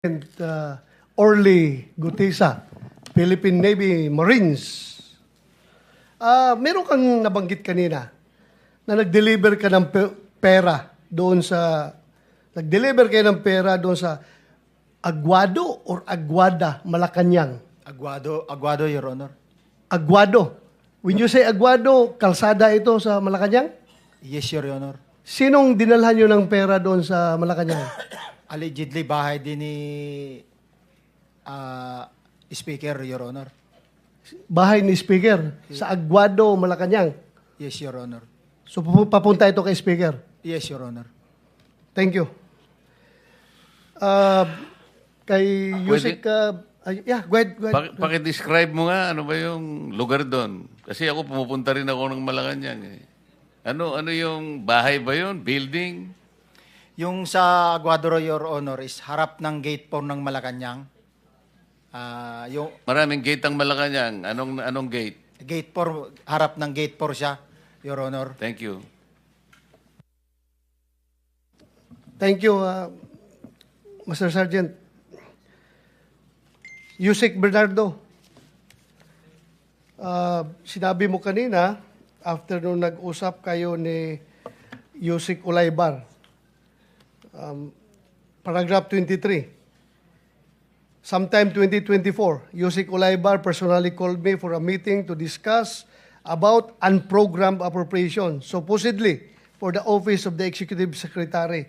And Orly Gutesa, Philippine Navy Marines. Meron kang nabanggit kanina na nag-deliver ka ng pera doon sa Aguado or Aguada, Malacanang? Aguado, Your Honor. Aguado. When you say Aguado, kalsada ito sa Malacanang? Yes, Your Honor. Sinong dinalhan nyo ng pera doon sa Malacanang? Allegedly, bahay din ni Speaker, Your Honor. Bahay ni Speaker sa Aguado, Malacanang. Yes, Your Honor. So papunta ito kay Speaker. Yes, Your Honor. Thank you. Kay Yusek, yeah, go ahead. Pakidescribe mo nga, ano ba yung lugar doon? Kasi ako pumupunta rin ako ng Malacanang. Ano yung bahay ba yun? Building? Yung sa Aguado, Your Honor, is harap ng Gate 4 ng Malacanang. Maraming gate ang Malacanang. Anong gate? Gate 4, harap ng Gate 4 siya, Your Honor. Thank you. Thank you, Mr. Sergeant. Yusek Bernardo, sinabi mo kanina, after nung nag-usap kayo ni Yusek Ulaybar, paragraph 23, sometime 2024, Yusek Ulaybar personally called me for a meeting to discuss about unprogrammed appropriation, supposedly for the office of the Executive Secretary.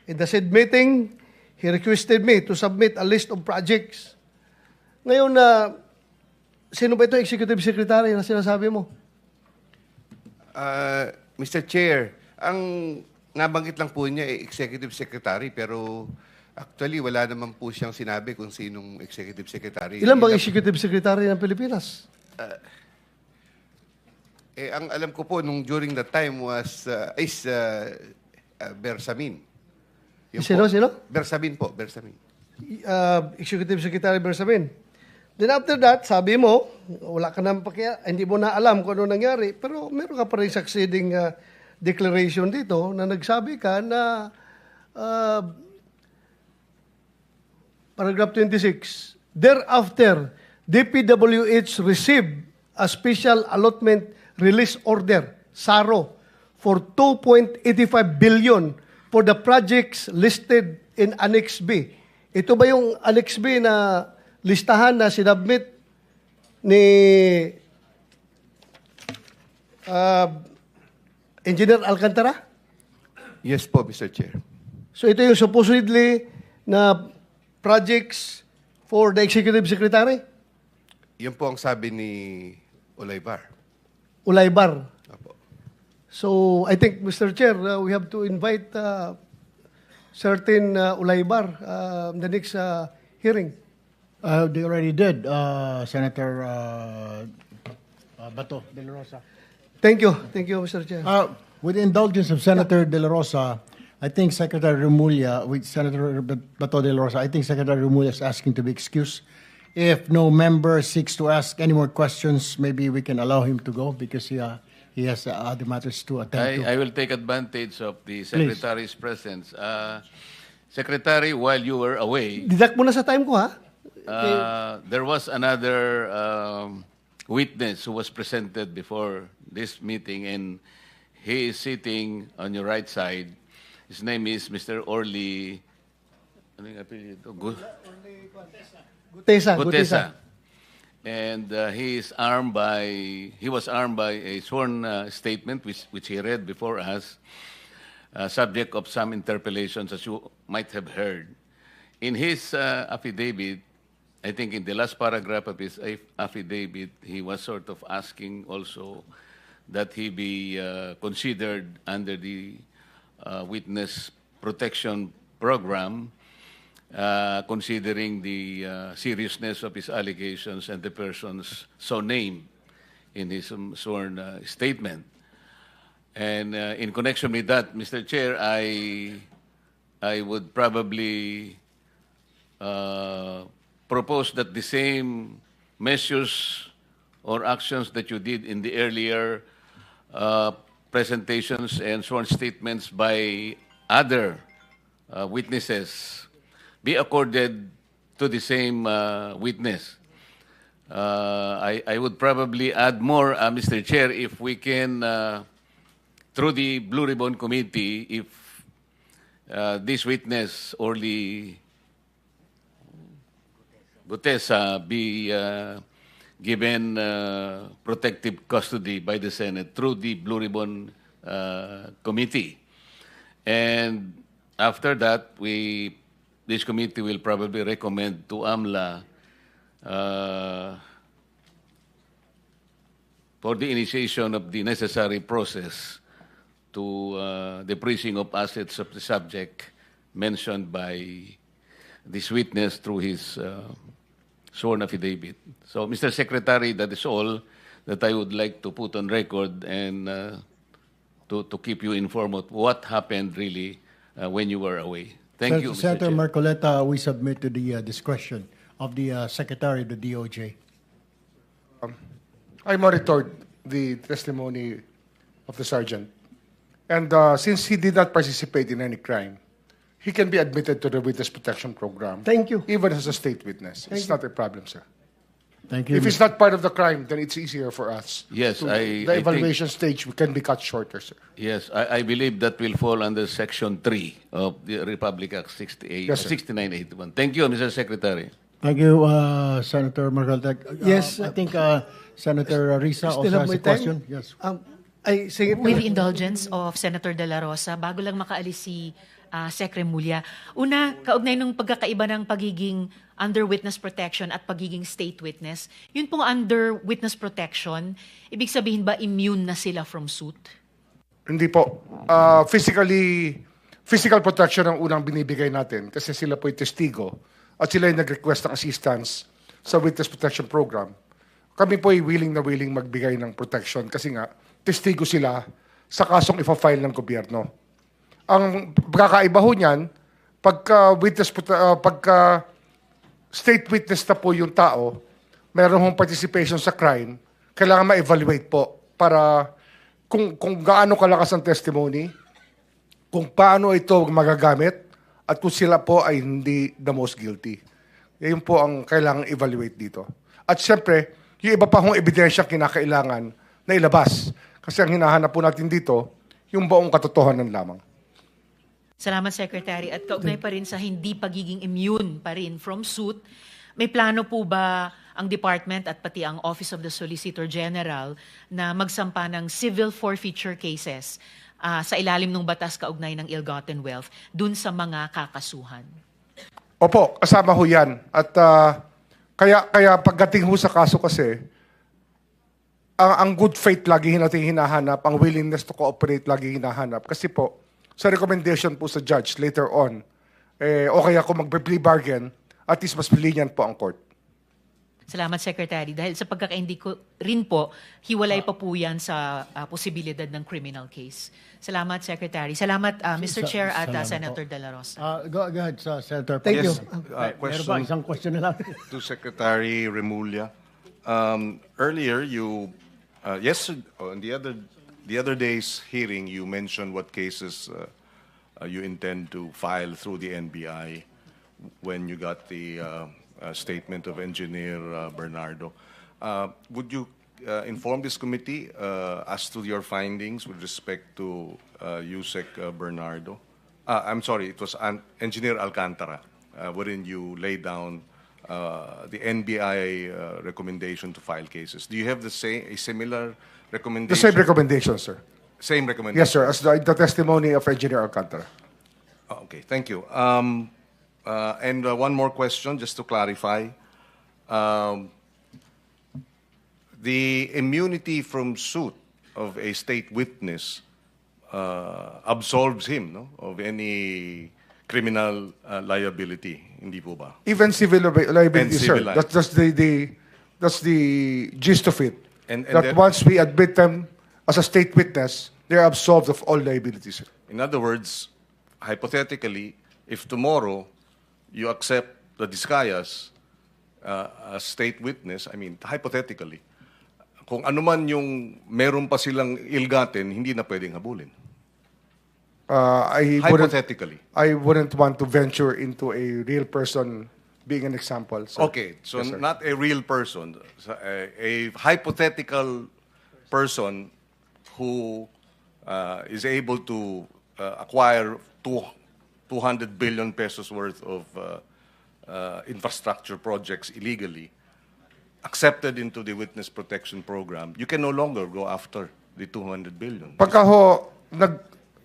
In the said meeting, he requested me to submit a list of projects. Ngayon sino ba ito Executive Secretary na sinasabi mo? Mr. Chair, ang nabanggit lang po niya Executive Secretary, pero actually wala naman po siyang sinabi kung sinong Executive Secretary. Ilan bang Executive Secretary ng Pilipinas? Ang alam ko po nung during that time was Bersamin. Sino? Bersamin po, Bersamin. Executive Secretary Bersamin. Then after that, sabi mo, wala ka nang hindi mo na alam kung ano nangyari, pero meron ka pa rin succeeding declaration dito na nagsabi ka na paragraph 26, thereafter, DPWH received a special allotment release order, SARO, for 2.85 billion for the projects listed in Annex B. Ito ba yung Annex B na listahan na sinabmit ni Engineer Alcantara? Yes po, Mr. Chair. So ito yung supposedly na projects for the Executive Secretary? Yan po ang sabi ni Ulaybar. Ulaybar. Apo. So I think, Mr. Chair, we have to invite certain Ulaybar the next hearing. They already did, Senator Bato de la Rosa. Thank you, Mr. Chair. With the indulgence of Senator de la Rosa, I think Secretary Remulla, with Senator Bato de la Rosa, I think Secretary Remulla is asking to be excused. If no member seeks to ask any more questions, maybe we can allow him to go because he has other matters to attend to. I will take advantage of the Secretary's presence. Secretary, while you were away, Didak mo na sa time ko, ha? there was another witness who was presented before this meeting, and he is sitting on your right side. His name is Mr. Orly. Ano yung apelyido? Gutesa. And he was armed by a sworn statement which he read before us, subject of some interpellations, as you might have heard. In his affidavit, I think in the last paragraph of his affidavit, he was sort of asking also that he be considered under the witness protection program, considering the seriousness of his allegations and the persons so named in his sworn statement. And in connection with that, Mr. Chair, I would probably propose that the same measures or actions that you did in the earlier presentations and sworn statements by other witnesses be accorded to the same witness. I would probably add more, Mr. Chair, if we can, through the Blue Ribbon Committee, if this witness, Orly Gutesa, be given protective custody by the Senate through the Blue Ribbon Committee. And after that, this committee will probably recommend to AMLA for the initiation of the necessary process to the freezing of assets of the subject mentioned by this witness through his sworn affidavit. So, Mr. Secretary, that is all that I would like to put on record and to keep you informed of what happened really when you were away. Thank you, Mr. Senator Chair. Marcoleta, we submit to the discretion of the Secretary of the DOJ. I monitored the testimony of the sergeant. And since he did not participate in any crime, he can be admitted to the Witness Protection Program. Thank you. Even as a state witness. It's not a problem, sir. Thank you. If it's not part of the crime, then it's easier for us. Yes, to- I The think- evaluation stage can be cut shorter, sir. Yes, I believe that will fall under Section 3 of the Republic Act 6981. Thank you, Mr. Secretary. Thank you, Senator Marcoleta. Yes, I think Senator Risa also Still have has my a question. time? Yes. I sige With the indulgence of Senator De La Rosa, bago lang makaalis si Sec. Remulla, una, kaugnay nung pagkakaiba ng pagiging under witness protection at pagiging state witness, yun pong under witness protection, ibig sabihin ba immune na sila from suit? Hindi po. Physical protection ang unang binibigay natin kasi sila po yung testigo at sila yung nag-request ng assistance sa Witness Protection Program. Kami po ay willing na willing magbigay ng protection kasi nga, testigo sila sa kasong ipa-file ng gobyerno. Ang pagkakaiba ho niyan, pagka state witness na po yung tao, meron hong participation sa crime, kailangan ma-evaluate po para kung gaano kalakas ang testimony, kung paano ito magagamit, at kung sila po ay hindi the most guilty. Yan po ang kailangang evaluate dito. At siyempre, yung iba pa hong ebidensya kinakailangan na ilabas. Kasi ang hinahanap po natin dito, yung buong katotohanan lamang. Salamat, Secretary. At kaugnay pa rin sa hindi pagiging immune pa rin from suit, may plano po ba ang Department at pati ang Office of the Solicitor General na magsampa ng civil forfeiture cases sa ilalim ng batas kaugnay ng ill-gotten wealth dun sa mga kakasuhan? Opo, kasama ho yan. At kaya pagdating ho sa kaso kasi, ang good faith lagi natin hinahanap, ang willingness to cooperate lagi hinahanap. Kasi po, sa recommendation po sa judge later on, o kaya kung magpe-plea bargain, at least mas lenient po ang court. Salamat, Secretary. Dahil sa pagkakaindi ko rin po, hiwalay pa po yan sa posibilidad ng criminal case. Salamat, Secretary. Salamat, Mr. Chair at Salamat Senator po. De La Rosa. Go ahead, Senator. Thank you. Yes, Meron ba question isang question na lang? to Secretary Remulla. Earlier, you yesterday on the other day's hearing, you mentioned what cases you intend to file through the NBI when you got the statement of Engineer Bernardo. Would you inform this committee as to your findings with respect to Yusek Bernardo? I'm sorry, it was Engineer Alcantara, wherein you laid down the NBI recommendation to file cases. Do you have a similar The recommendation? same recommendation, sir. Same recommendation. Yes, sir, as the testimony of Engineer Alcantara. Oh, okay, thank you. And one more question, just to clarify. The immunity from suit of a state witness absolves him, no, of any criminal liability, hindi po ba? Even civil liability, And sir. civil That's the gist of it. And that that- once we admit them as a state witness, they're absolved of all liabilities, sir. In other words, hypothetically, if tomorrow you accept the Discayas as state witness, I mean, hypothetically, kung ano man yung meron pa silang ilgatin, hindi na pwedeng habulin. Hypothetically. I wouldn't want to venture into a real person being an example. sir. Okay, so Yes, sir. not a real person, so a hypothetical person who is able to acquire 200 billion pesos worth of infrastructure projects illegally, accepted into the witness protection program, you can no longer go after the 200 billion. Pagka ho,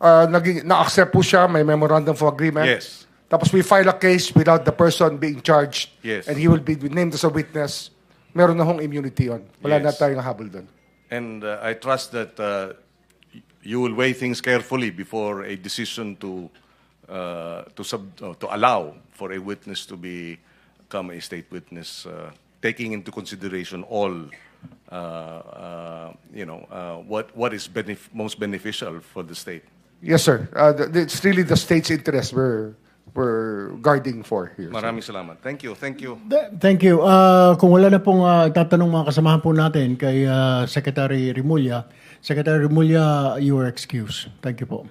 na-accept po siya, may memorandum of agreement. Yes. Tapos we file a case without the person being charged. Yes. And he will be named as a witness. Meron na hong immunity yun. Wala na Yes. tayong habol doon. And I trust that you will weigh things carefully before a decision to allow for a witness to become a state witness, taking into consideration all what is most beneficial for the state. Yes, sir. It's really the state's interest we're guarding for here. sir. Maraming salamat. Thank you. Thank you. Thank you. Kung wala na pong tatanong mga kasamahan po natin kay Secretary Remulla, Secretary Remulla, you are excused. Thank you po.